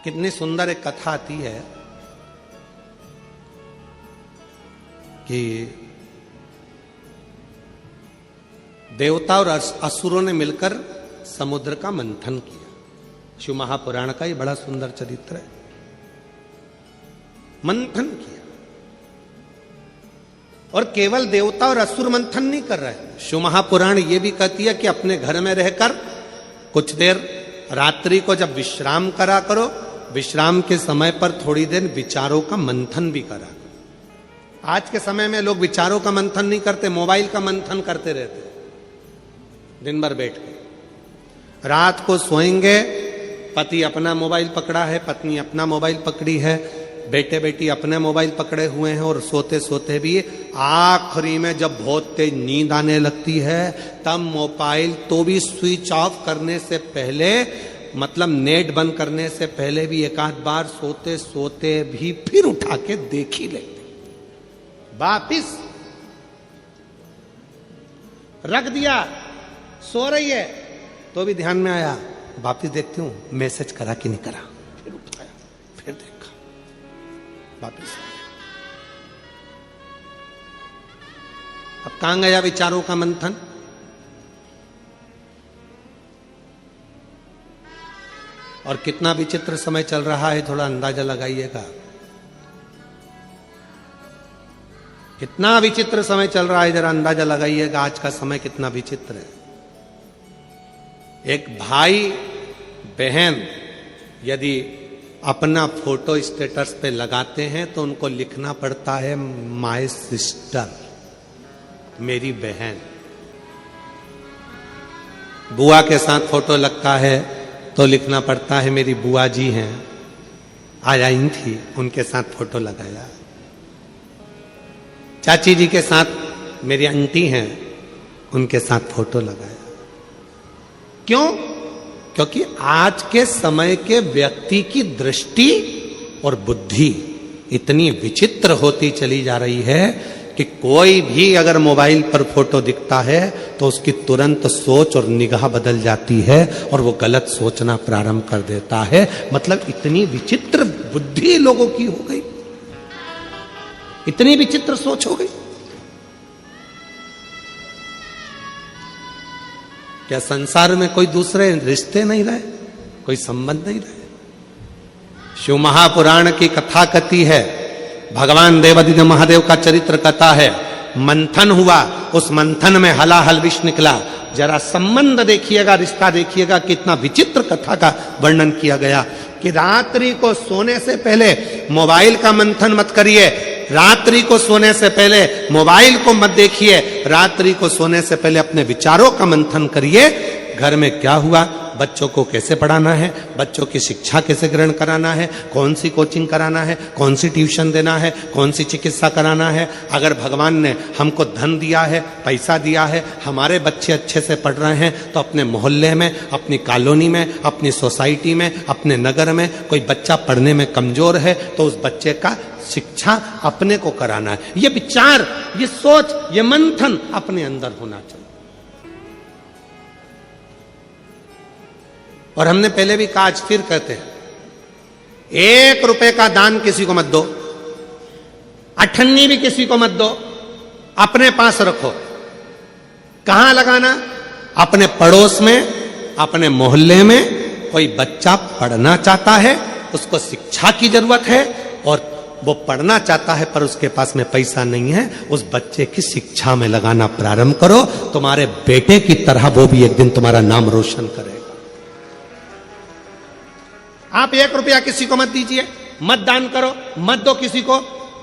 कितनी सुंदर एक कथा आती है कि देवता और असुरों ने मिलकर समुद्र का मंथन किया। शिव महापुराण का ये बड़ा सुंदर चरित्र है। मंथन किया और केवल देवता और असुर मंथन नहीं कर रहे। शिव महापुराण ये भी कहती है कि अपने घर में रहकर कुछ देर रात्रि को जब विश्राम करा करो, विश्राम के समय पर थोड़ी देर विचारों का मंथन भी करा। आज के समय में लोग विचारों का मंथन नहीं करते, मोबाइल का मंथन करते रहते दिन भर बैठ के। रात को सोएंगे, पति अपना मोबाइल पकड़ा है, पत्नी अपना मोबाइल पकड़ी है, बेटे बेटी अपने मोबाइल पकड़े हुए हैं और सोते सोते भी आखिरी में जब बहुत तेज नींद आने लगती है तब मोबाइल तो भी स्विच ऑफ करने से पहले, मतलब नेट बंद करने से पहले भी एक आध बार सोते सोते भी फिर उठा के देख ही लेते। वापिस रख दिया, सो रही है तो भी ध्यान में आया, वापिस देखती हूं मैसेज करा कि नहीं करा, फिर उठाया, फिर देखा, वापिस। अब कहां गया विचारों का मंथन? और कितना विचित्र समय चल रहा है, थोड़ा अंदाजा लगाइएगा। कितना विचित्र समय चल रहा है, जरा अंदाजा लगाइएगा आज का समय कितना विचित्र है। एक भाई बहन यदि अपना फोटो स्टेटस पे लगाते हैं तो उनको लिखना पड़ता है माय सिस्टर, मेरी बहन। बुआ के साथ फोटो लगता है तो लिखना पड़ता है मेरी बुआ जी हैं, आज आई थी उनके साथ फोटो लगाया। चाची जी के साथ मेरी आंटी हैं, उनके साथ फोटो लगाया। क्यों? क्योंकि आज के समय के व्यक्ति की दृष्टि और बुद्धि इतनी विचित्र होती चली जा रही है कि कोई भी अगर मोबाइल पर फोटो दिखता है तो उसकी तुरंत सोच और निगाह बदल जाती है और वो गलत सोचना प्रारंभ कर देता है। मतलब इतनी विचित्र बुद्धि लोगों की हो गई, इतनी विचित्र सोच हो गई। क्या संसार में कोई दूसरे रिश्ते नहीं रहे, कोई संबंध नहीं रहे? शिव महापुराण की कथा कथी है, भगवान देवादिदेव महादेव का चरित्र कथा है। मंथन हुआ, उस मंथन में हलाहल विष निकला। जरा संबंध देखिएगा, रिश्ता देखिएगा, कितना विचित्र कथा का वर्णन किया गया कि रात्रि को सोने से पहले मोबाइल का मंथन मत करिए, रात्रि को सोने से पहले मोबाइल को मत देखिए, रात्रि को सोने से पहले अपने विचारों का मंथन करिए। घर में क्या हुआ, बच्चों को कैसे पढ़ाना है, बच्चों की शिक्षा कैसे ग्रहण कराना है, कौन सी कोचिंग कराना है, कौन सी ट्यूशन देना है, कौन सी चिकित्सा कराना है। अगर भगवान ने हमको धन दिया है, पैसा दिया है, हमारे बच्चे अच्छे से पढ़ रहे हैं तो अपने मोहल्ले में, अपनी कॉलोनी में, अपनी सोसाइटी में, अपने नगर में कोई बच्चा पढ़ने में कमजोर है तो उस बच्चे का शिक्षा अपने को कराना है। ये विचार, ये सोच, ये मंथन अपने अंदर होना चाहिए। और हमने पहले भी कहा, आज फिर कहते हैं, 1 रुपए का दान किसी को मत दो, अठन्नी भी किसी को मत दो, अपने पास रखो। कहां लगाना? अपने पड़ोस में, अपने मोहल्ले में कोई बच्चा पढ़ना चाहता है, उसको शिक्षा की जरूरत है और वो पढ़ना चाहता है पर उसके पास में पैसा नहीं है, उस बच्चे की शिक्षा में लगाना प्रारंभ करो। तुम्हारे बेटे की तरह वो भी एक दिन तुम्हारा नाम रोशन करेगा। आप 1 रुपया किसी को मत दीजिए, मत दान करो, मत दो किसी को।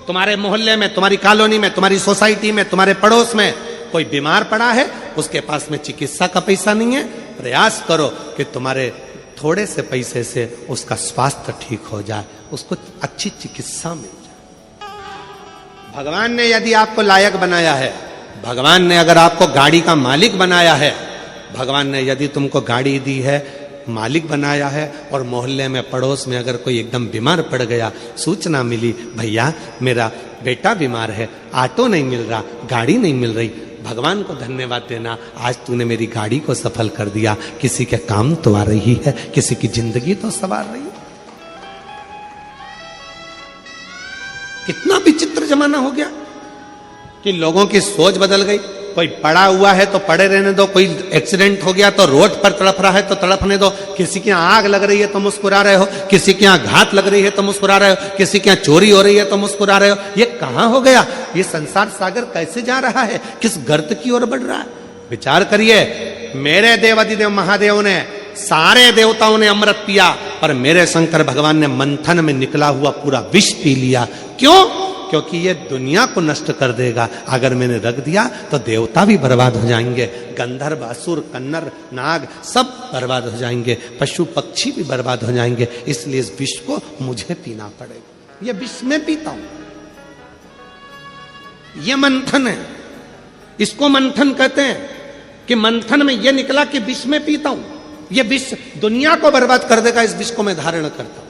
तुम्हारे मोहल्ले में, तुम्हारी कॉलोनी में, तुम्हारी सोसाइटी में, तुम्हारे पड़ोस में कोई बीमार पड़ा है, उसके पास में चिकित्सा का पैसा नहीं है, प्रयास करो कि तुम्हारे थोड़े से पैसे से उसका स्वास्थ्य ठीक हो जाए, उसको अच्छी चिकित्सा मिल जाए। भगवान ने यदि आपको लायक बनाया है, भगवान ने अगर आपको गाड़ी का मालिक बनाया है, भगवान ने यदि तुमको गाड़ी दी है, मालिक बनाया है, और मोहल्ले में, पड़ोस में अगर कोई एकदम बीमार पड़ गया, सूचना मिली भैया मेरा बेटा बीमार है, ऑटो नहीं मिल रहा, गाड़ी नहीं मिल रही, भगवान को धन्यवाद देना, आज तूने मेरी गाड़ी को सफल कर दिया, किसी के काम तो आ रही है, किसी की जिंदगी तो सवार रही है। कितना विचित्र जमाना हो गया कि लोगों की सोच बदल गई। कोई पड़ा हुआ है तो पड़े रहने दो, कोई एक्सीडेंट हो गया तो रोड पर तड़प रहा है तो तड़पने दो, किसी के यहाँ आग लग रही है तो मुस्कुरा रहे हो, किसी के यहाँ घात लग रही है तो मुस्कुरा रहे हो, किसी के यहाँ चोरी हो रही है तो मुस्कुरा रहे हो। ये कहां हो गया? ये संसार सागर कैसे जा रहा है? किस गर्त की ओर बढ़ रहा है? विचार करिए। मेरे देवादिदेव महादेव ने, सारे देवताओं ने अमृत पिया, पर मेरे शंकर भगवान ने मंथन में निकला हुआ पूरा विष पी लिया। क्यों? क्योंकि ये दुनिया को नष्ट कर देगा। अगर मैंने रख दिया तो देवता भी बर्बाद हो जाएंगे, गंधर्व, असुर, कन्नर, नाग सब बर्बाद हो जाएंगे, पशु पक्षी भी बर्बाद हो जाएंगे। इसलिए इस विष को मुझे पीना पड़ेगा। ये विष मैं पीता हूं, ये मंथन है। इसको मंथन कहते हैं कि मंथन में यह निकला कि विष में पीता हूं। यह विष दुनिया को बर्बाद कर देगा, इस विष को मैं धारण करता हूं।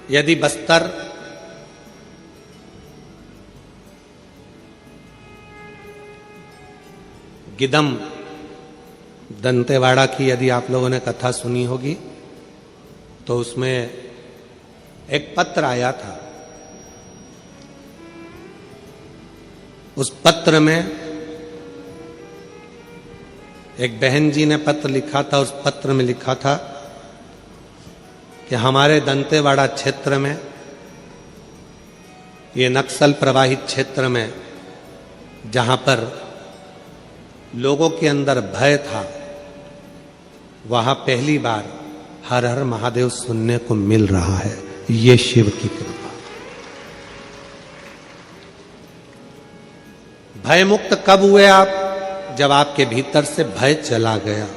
यदि बस्तर गिदम दंतेवाड़ा की यदि आप लोगों ने कथा सुनी होगी तो उसमें एक पत्र आया था। उस पत्र में एक बहन जी ने पत्र लिखा था। उस पत्र में लिखा था कि हमारे दंतेवाड़ा क्षेत्र में, ये नक्सल प्रवाहित क्षेत्र में, जहां पर लोगों के अंदर भय था, वहां पहली बार हर हर महादेव सुनने को मिल रहा है। ये शिव की कृपा। भय मुक्त कब हुए आप? जब आपके भीतर से भय चला गया।